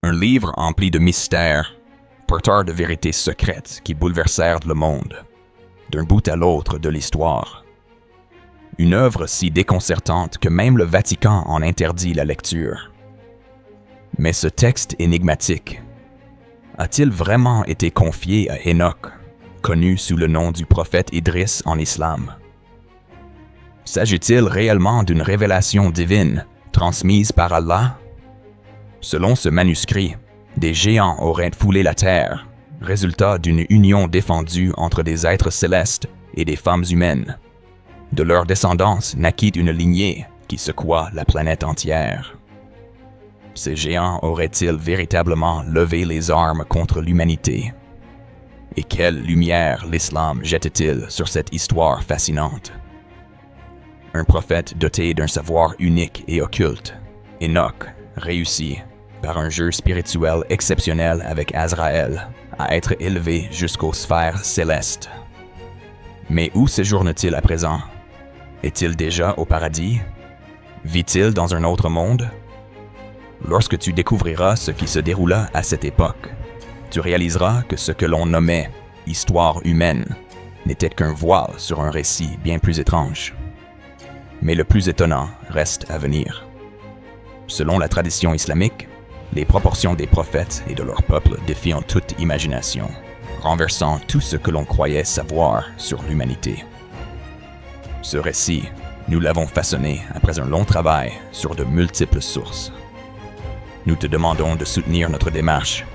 Un livre empli de mystères, porteur de vérités secrètes qui bouleversèrent le monde, d'un bout à l'autre de l'histoire. Une œuvre si déconcertante que même le Vatican en interdit la lecture. Mais ce texte énigmatique a-t-il vraiment été confié à Enoch, connu sous le nom du prophète Idriss en islam? S'agit-il réellement d'une révélation divine transmise par Allah? Selon ce manuscrit, des géants auraient foulé la terre, résultat d'une union défendue entre des êtres célestes et des femmes humaines. De leur descendance naquit une lignée qui secoua la planète entière. Ces géants auraient-ils véritablement levé les armes contre l'humanité? Et quelle lumière l'islam jette-t-il sur cette histoire fascinante? Un prophète doté d'un savoir unique et occulte, Enoch réussit, par un jeu spirituel exceptionnel avec Azraël, à être élevé jusqu'aux sphères célestes. Mais où séjourne-t-il à présent? Est-il déjà au paradis? Vit-il dans un autre monde? Lorsque tu découvriras ce qui se déroula à cette époque, tu réaliseras que ce que l'on nommait « histoire humaine » n'était qu'un voile sur un récit bien plus étrange. Mais le plus étonnant reste à venir. Selon la tradition islamique, les proportions des prophètes et de leur peuple défient toute imagination, renversant tout ce que l'on croyait savoir sur l'humanité. Ce récit, nous l'avons façonné après un long travail sur de multiples sources. Nous te demandons de soutenir notre démarche.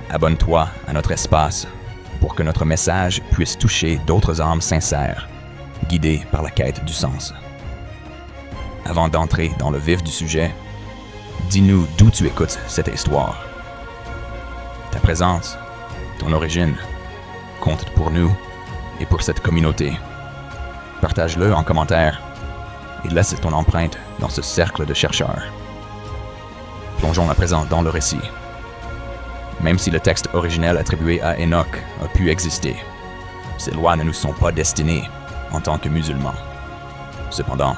Abonne-toi à notre espace pour que notre message puisse toucher d'autres âmes sincères, guidées par la quête du sens. Avant d'entrer dans le vif du sujet, dis-nous d'où tu écoutes cette histoire. Ta présence, ton origine, compte pour nous et pour cette communauté. Partage-le en commentaire et laisse ton empreinte dans ce cercle de chercheurs. Plongeons à présent dans le récit. Même si le texte originel attribué à Enoch a pu exister, ces lois ne nous sont pas destinées en tant que musulmans. Cependant,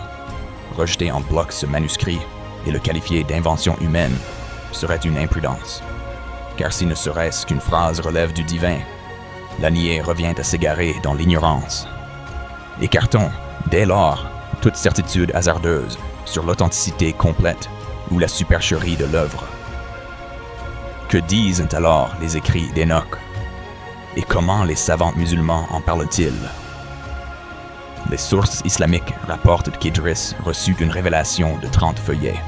rejeter en bloc ce manuscrit et le qualifier d'invention humaine serait une imprudence. Car si ne serait-ce qu'une phrase relève du divin, la nier revient à s'égarer dans l'ignorance. Écartons, dès lors, toute certitude hasardeuse sur l'authenticité complète ou la supercherie de l'œuvre. Que disent alors les écrits d'Enoch? Et comment les savants musulmans en parlent-ils? Les sources islamiques rapportent qu'Idriss reçut une révélation de 30 feuillets.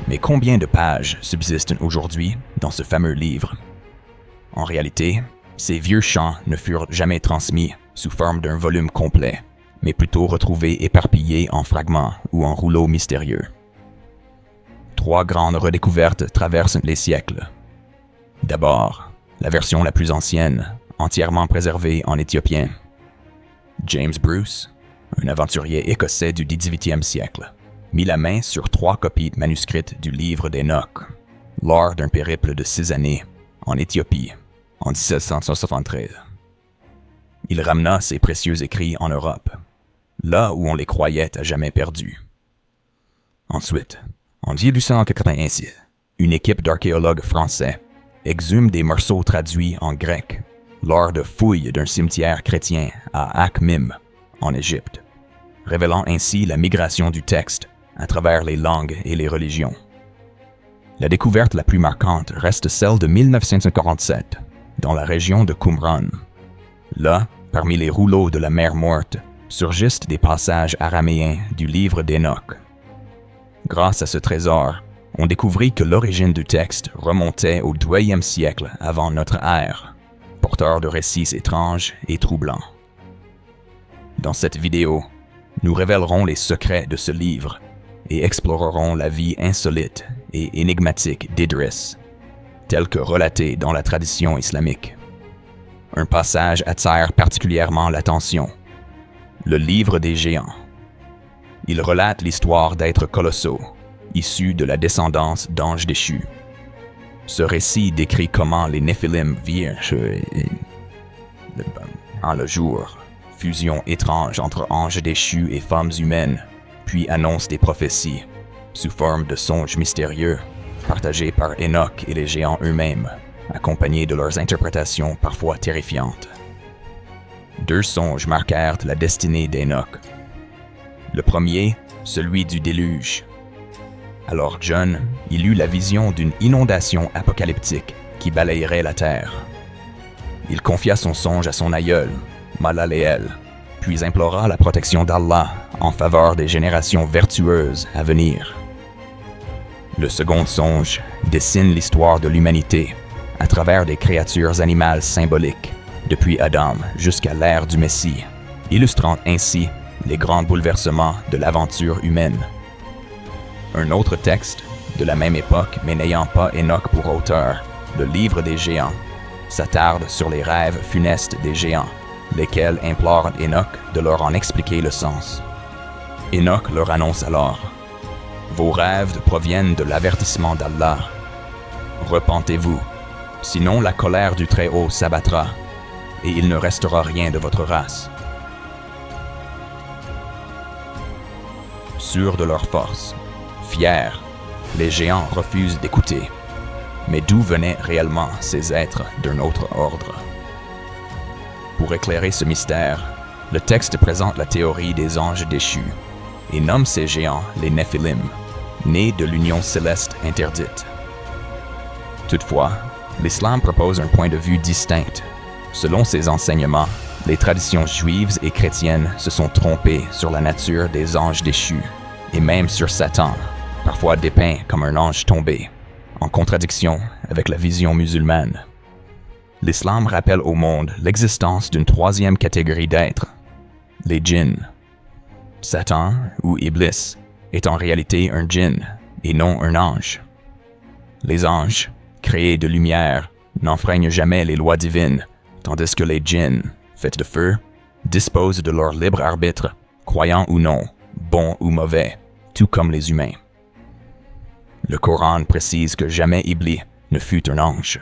Mais combien de pages subsistent aujourd'hui dans ce fameux livre? En réalité, ces vieux chants ne furent jamais transmis sous forme d'un volume complet, mais plutôt retrouvés éparpillés en fragments ou en rouleaux mystérieux. 3 grandes redécouvertes traversent les siècles. D'abord, la version la plus ancienne, entièrement préservée en éthiopien. James Bruce, un aventurier écossais du XVIIIe siècle, mit la main sur 3 copies manuscrites du livre d'Enoch, lors d'un périple de 6 années en Éthiopie, en 1773. Il ramena ces précieux écrits en Europe, là où on les croyait à jamais perdus. Ensuite, en 1886, une équipe d'archéologues français exhume des morceaux traduits en grec lors de fouilles d'un cimetière chrétien à Akhmim, en Égypte, révélant ainsi la migration du texte à travers les langues et les religions. La découverte la plus marquante reste celle de 1947, dans la région de Qumran. Là, parmi les rouleaux de la mer Morte, surgissent des passages araméens du livre d'Enoch. Grâce à ce trésor, on découvrit que l'origine du texte remontait au IIe siècle avant notre ère, porteur de récits étranges et troublants. Dans cette vidéo, nous révélerons les secrets de ce livre et explorerons la vie insolite et énigmatique d'Idriss, tel que relaté dans la tradition islamique. Un passage attire particulièrement l'attention. Le livre des géants. Il relate l'histoire d'êtres colossaux, issus de la descendance d'anges déchus. Ce récit décrit comment les Néphilim virent en le jour, fusion étrange entre anges déchus et femmes humaines, puis annonce des prophéties, sous forme de songes mystérieux, partagée par Enoch et les géants eux-mêmes, accompagnés de leurs interprétations parfois terrifiantes. 2 songes marquèrent la destinée d'Enoch. Le premier, celui du déluge. Alors John, il eut la vision d'une inondation apocalyptique qui balayerait la terre. Il confia son songe à son aïeul, Malaleel, puis implora la protection d'Allah en faveur des générations vertueuses à venir. Le second songe dessine l'histoire de l'humanité à travers des créatures animales symboliques, depuis Adam jusqu'à l'ère du Messie, illustrant ainsi les grands bouleversements de l'aventure humaine. Un autre texte, de la même époque mais n'ayant pas Enoch pour auteur, le Livre des géants, s'attarde sur les rêves funestes des géants, lesquels implorent Enoch de leur en expliquer le sens. Enoch leur annonce alors « Vos rêves proviennent de l'avertissement d'Allah. Repentez-vous, sinon la colère du Très-Haut s'abattra, et il ne restera rien de votre race. » Sûrs de leur force, fiers, les géants refusent d'écouter. Mais d'où venaient réellement ces êtres d'un autre ordre? Pour éclairer ce mystère, le texte présente la théorie des anges déchus et nomme ces géants les Néphilim, nés de l'union céleste interdite. Toutefois, l'islam propose un point de vue distinct. Selon ses enseignements, les traditions juives et chrétiennes se sont trompées sur la nature des anges déchus, et même sur Satan, parfois dépeint comme un ange tombé, en contradiction avec la vision musulmane. L'islam rappelle au monde l'existence d'une troisième catégorie d'êtres, les djinns. Satan, ou Iblis, est en réalité un djinn et non un ange. Les anges, créés de lumière, n'enfreignent jamais les lois divines, tandis que les djinns, faits de feu, disposent de leur libre arbitre, croyants ou non, bons ou mauvais, tout comme les humains. Le Coran précise que jamais Iblis ne fut un ange.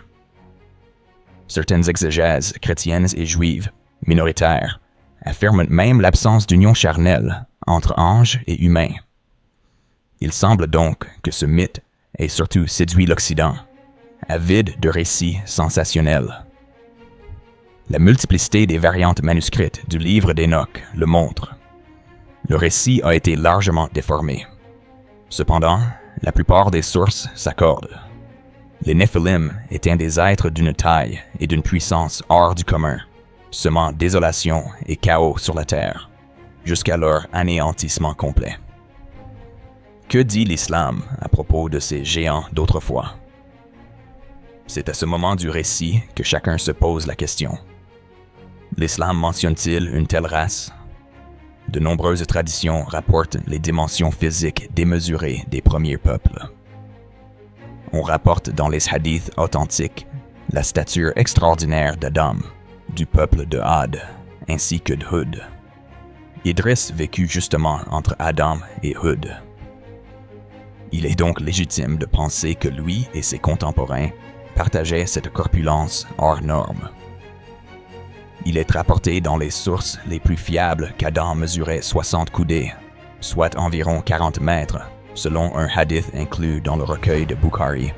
Certaines exégèses chrétiennes et juives, minoritaires, affirment même l'absence d'union charnelle entre anges et humains. Il semble donc que ce mythe ait surtout séduit l'Occident, avide de récits sensationnels. La multiplicité des variantes manuscrites du livre d'Enoch le montre. Le récit a été largement déformé. Cependant, la plupart des sources s'accordent. Les Néphilim étaient des êtres d'une taille et d'une puissance hors du commun, semant désolation et chaos sur la terre, jusqu'à leur anéantissement complet. Que dit l'islam à propos de ces géants d'autrefois? C'est à ce moment du récit que chacun se pose la question. L'islam mentionne-t-il une telle race? De nombreuses traditions rapportent les dimensions physiques démesurées des premiers peuples. On rapporte dans les hadiths authentiques la stature extraordinaire d'Adam, du peuple de Had, ainsi que de Hud. Idris vécut justement entre Adam et Hud. Il est donc légitime de penser que lui et ses contemporains partageaient cette corpulence hors norme. Il est rapporté dans les sources les plus fiables qu'Adam mesurait 60 coudées, soit environ 40 mètres, selon un hadith inclus dans le recueil de Bukhari,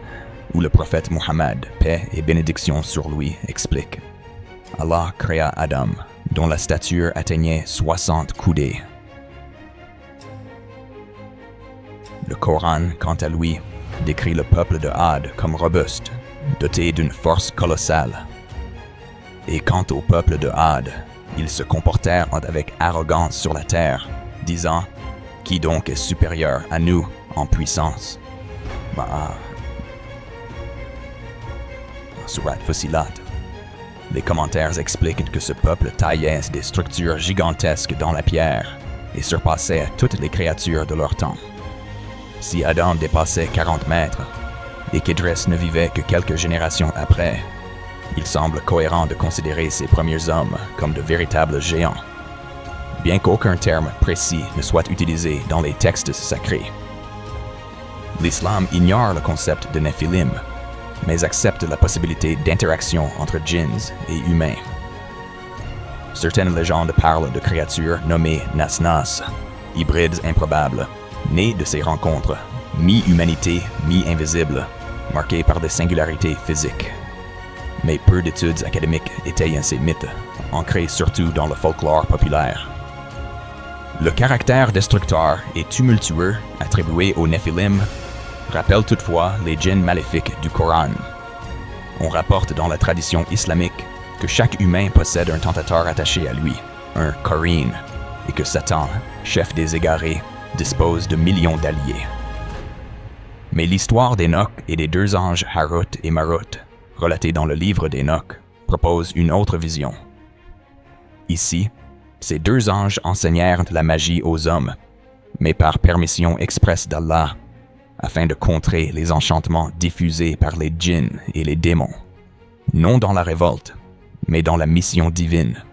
où le prophète Muhammad, paix et bénédiction sur lui, explique « Allah créa Adam, dont la stature atteignait 60 coudées. » Le Coran, quant à lui, décrit le peuple de Had comme robuste, doté d'une force colossale. Et quant au peuple de Had, ils se comportèrent avec arrogance sur la terre, disant « Qui donc est supérieur à nous en puissance ?» Surat Fussilat. Les commentaires expliquent que ce peuple taillait des structures gigantesques dans la pierre et surpassait toutes les créatures de leur temps. Si Adam dépassait 40 mètres et qu'Idris ne vivait que quelques générations après, il semble cohérent de considérer ces premiers hommes comme de véritables géants, bien qu'aucun terme précis ne soit utilisé dans les textes sacrés. L'islam ignore le concept de Néphilim, mais accepte la possibilité d'interaction entre djinns et humains. Certaines légendes parlent de créatures nommées Nasnas, hybrides improbables, nées de ces rencontres, mi-humanité, mi-invisibles, marqué par des singularités physiques. Mais peu d'études académiques étayent ces mythes, ancrés surtout dans le folklore populaire. Le caractère destructeur et tumultueux attribué aux Néphilim rappelle toutefois les djinns maléfiques du Coran. On rapporte dans la tradition islamique que chaque humain possède un tentateur attaché à lui, un Qareen, et que Satan, chef des égarés, dispose de millions d'alliés. Mais l'histoire d'Enoch et des deux anges Harut et Marut, relatée dans le livre d'Enoch, propose une autre vision. Ici, ces deux anges enseignèrent la magie aux hommes, mais par permission expresse d'Allah, afin de contrer les enchantements diffusés par les djinns et les démons, non dans la révolte, mais dans la mission divine.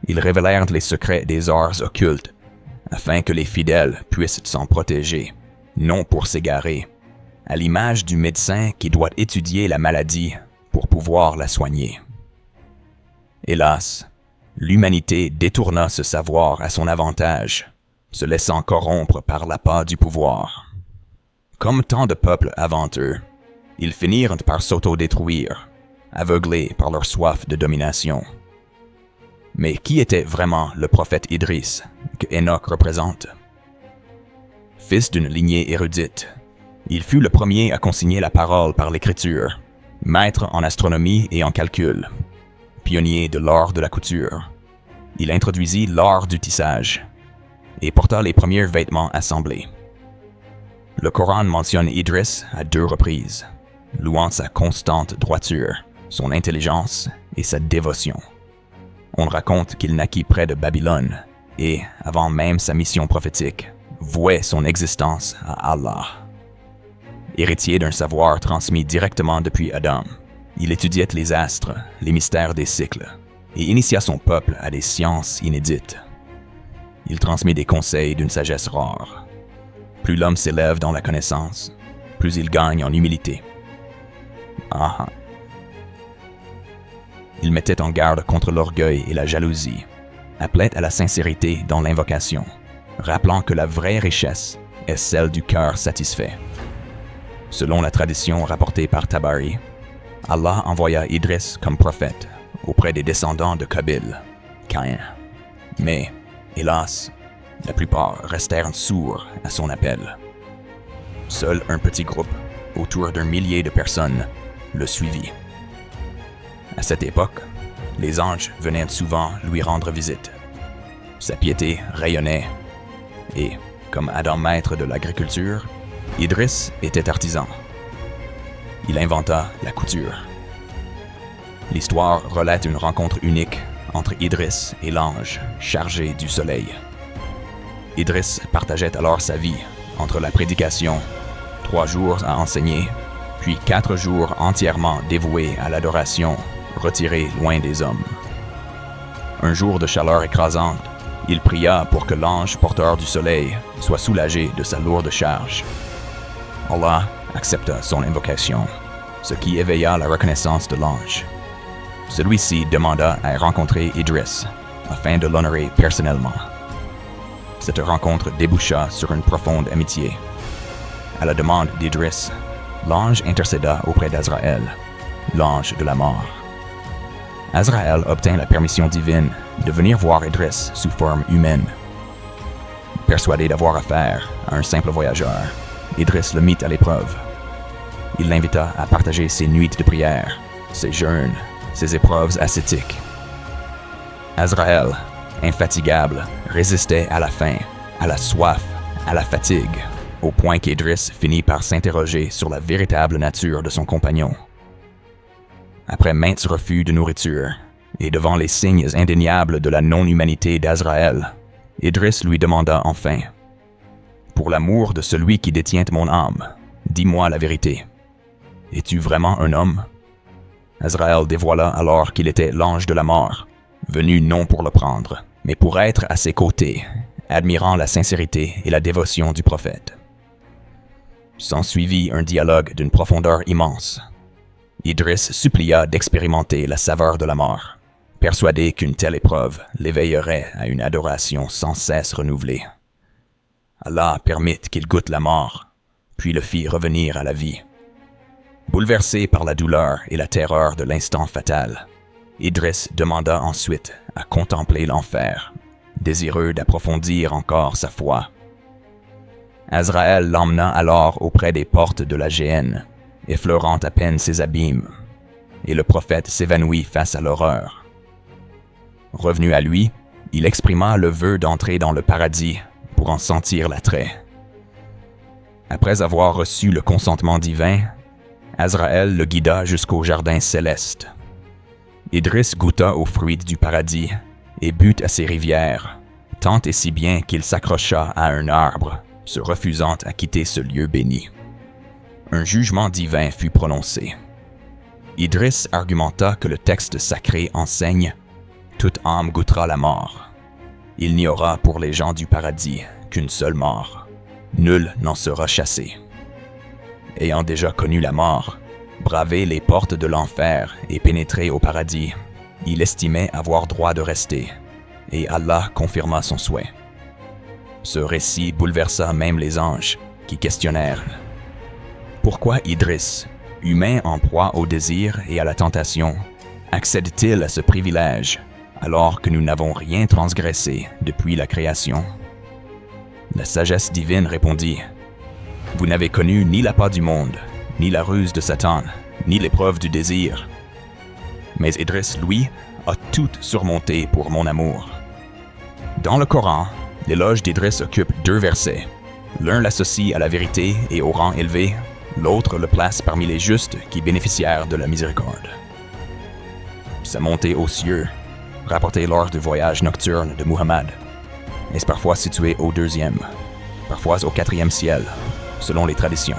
Ils révélèrent les secrets des arts occultes, afin que les fidèles puissent s'en protéger, non pour s'égarer, à l'image du médecin qui doit étudier la maladie pour pouvoir la soigner. Hélas, l'humanité détourna ce savoir à son avantage, se laissant corrompre par l'appât du pouvoir. Comme tant de peuples avant eux, ils finirent par s'autodétruire, aveuglés par leur soif de domination. Mais qui était vraiment le prophète Idriss que Enoch représente? Fils d'une lignée érudite, il fut le premier à consigner la parole par l'écriture, maître en astronomie et en calcul, pionnier de l'art de la couture. Il introduisit l'art du tissage et porta les premiers vêtements assemblés. Le Coran mentionne Idriss à 2 reprises, louant sa constante droiture, son intelligence et sa dévotion. On raconte qu'il naquit près de Babylone et, avant même sa mission prophétique, vouait son existence à Allah. Héritier d'un savoir transmis directement depuis Adam, il étudiait les astres, les mystères des cycles, et initia son peuple à des sciences inédites. Il transmet des conseils d'une sagesse rare. Plus l'homme s'élève dans la connaissance, plus il gagne en humilité. Il mettait en garde contre l'orgueil et la jalousie, appelait à la sincérité dans l'invocation, rappelant que la vraie richesse est celle du cœur satisfait. Selon la tradition rapportée par Tabari, Allah envoya Idriss comme prophète auprès des descendants de Qabil, Caïn. Mais, hélas, la plupart restèrent sourds à son appel. Seul un petit groupe, autour d'1 millier de personnes, le suivit. À cette époque, les anges venaient souvent lui rendre visite. Sa piété rayonnait et, comme Adam maître de l'agriculture, Idriss était artisan. Il inventa la couture. L'histoire relate une rencontre unique entre Idriss et l'ange chargé du soleil. Idriss partageait alors sa vie entre la prédication, 3 jours à enseigner, puis 4 jours entièrement dévoués à l'adoration, retiré loin des hommes. Un jour de chaleur écrasante, il pria pour que l'ange porteur du soleil soit soulagé de sa lourde charge. Allah accepta son invocation, ce qui éveilla la reconnaissance de l'ange. Celui-ci demanda à rencontrer Idriss, afin de l'honorer personnellement. Cette rencontre déboucha sur une profonde amitié. À la demande d'Idriss, l'ange intercéda auprès d'Azraël, l'ange de la mort. Azraël obtint la permission divine de venir voir Idriss sous forme humaine. Persuadé d'avoir affaire à un simple voyageur, Idriss le mit à l'épreuve. Il l'invita à partager ses nuits de prière, ses jeûnes, ses épreuves ascétiques. Azraël, infatigable, résistait à la faim, à la soif, à la fatigue, au point qu'Idriss finit par s'interroger sur la véritable nature de son compagnon. Après maintes refus de nourriture, et devant les signes indéniables de la non-humanité d'Azraël, Idriss lui demanda enfin « Pour l'amour de celui qui détient mon âme, dis-moi la vérité. Es-tu vraiment un homme ?» Azraël dévoila alors qu'il était l'ange de la mort, venu non pour le prendre, mais pour être à ses côtés, admirant la sincérité et la dévotion du prophète. S'ensuivit un dialogue d'une profondeur immense. Idriss supplia d'expérimenter la saveur de la mort, persuadé qu'une telle épreuve l'éveillerait à une adoration sans cesse renouvelée. Allah permit qu'il goûte la mort, puis le fit revenir à la vie. Bouleversé par la douleur et la terreur de l'instant fatal, Idriss demanda ensuite à contempler l'enfer, désireux d'approfondir encore sa foi. Azraël l'emmena alors auprès des portes de la géhenne, effleurant à peine ses abîmes, et le prophète s'évanouit face à l'horreur. Revenu à lui, il exprima le vœu d'entrer dans le paradis pour en sentir l'attrait. Après avoir reçu le consentement divin, Azraël le guida jusqu'au jardin céleste. Idriss goûta aux fruits du paradis et but à ses rivières, tant et si bien qu'il s'accrocha à un arbre, se refusant à quitter ce lieu béni. Un jugement divin fut prononcé. Idriss argumenta que le texte sacré enseigne « Toute âme goûtera la mort. Il n'y aura pour les gens du paradis qu'une seule mort. Nul n'en sera chassé. » Ayant déjà connu la mort, bravé les portes de l'enfer et pénétré au paradis, il estimait avoir droit de rester, et Allah confirma son souhait. Ce récit bouleversa même les anges, qui questionnèrent « Pourquoi Idriss, humain en proie au désir et à la tentation, accède-t-il à ce privilège alors que nous n'avons rien transgressé depuis la création ?» La sagesse divine répondit « Vous n'avez connu ni l'appât du monde, ni la ruse de Satan, ni l'épreuve du désir. Mais Idriss, lui, a tout surmonté pour mon amour. » Dans le Coran, l'éloge d'Idriss occupe 2 versets. L'un l'associe à la vérité et au rang élevé, l'autre le place parmi les justes qui bénéficièrent de la miséricorde. Sa montée aux cieux, rapportée lors du voyage nocturne de Muhammad, est parfois située au 2e, parfois au 4e ciel, selon les traditions.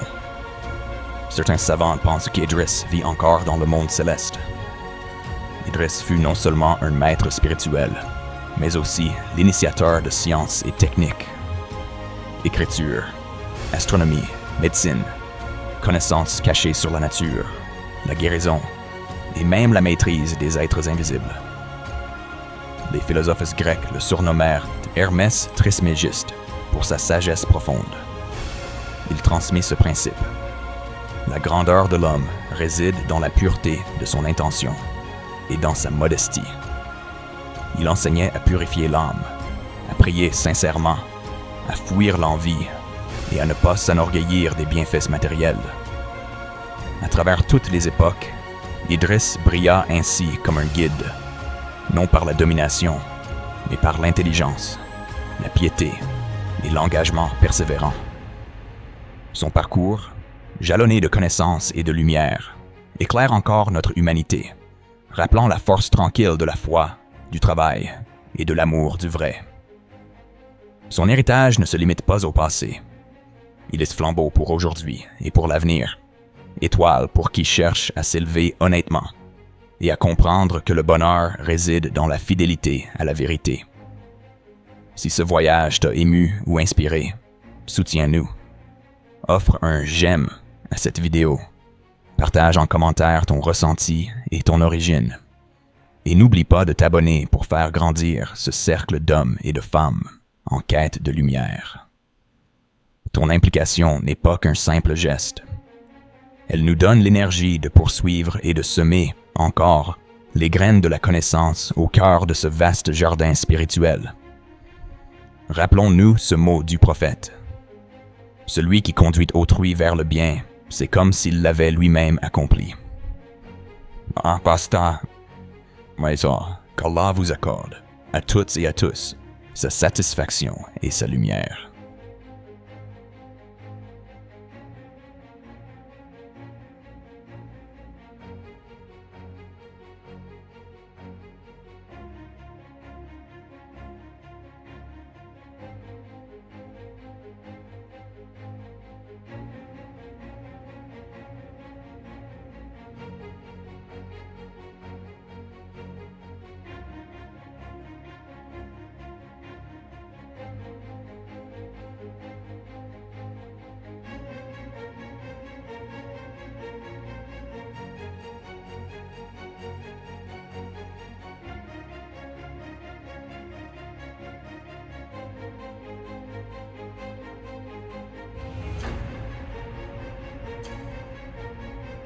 Certains savants pensent qu'Idriss vit encore dans le monde céleste. Idriss fut non seulement un maître spirituel, mais aussi l'initiateur de sciences et techniques. Écriture, astronomie, médecine, connaissances cachées sur la nature, la guérison, et même la maîtrise des êtres invisibles. Les philosophes grecs le surnommèrent Hermès Trismégiste pour sa sagesse profonde. Il transmet ce principe. La grandeur de l'homme réside dans la pureté de son intention et dans sa modestie. Il enseignait à purifier l'âme, à prier sincèrement, à fuir l'envie et à ne pas s'enorgueillir des bienfaits matériels. À travers toutes les époques, Idriss brilla ainsi comme un guide, non par la domination, mais par l'intelligence, la piété et l'engagement persévérant. Son parcours, jalonné de connaissances et de lumière, éclaire encore notre humanité, rappelant la force tranquille de la foi, du travail et de l'amour du vrai. Son héritage ne se limite pas au passé. Il est flambeau pour aujourd'hui et pour l'avenir, étoile pour qui cherche à s'élever honnêtement et à comprendre que le bonheur réside dans la fidélité à la vérité. Si ce voyage t'a ému ou inspiré, soutiens-nous. Offre un j'aime à cette vidéo. Partage en commentaire ton ressenti et ton origine. Et n'oublie pas de t'abonner pour faire grandir ce cercle d'hommes et de femmes en quête de lumière. Ton implication n'est pas qu'un simple geste. Elle nous donne l'énergie de poursuivre et de semer encore les graines de la connaissance au cœur de ce vaste jardin spirituel. Rappelons-nous ce mot du prophète. Celui qui conduit autrui vers le bien, c'est comme s'il l'avait lui-même accompli. En passant, qu'Allah vous accorde, à toutes et à tous, sa satisfaction et sa lumière.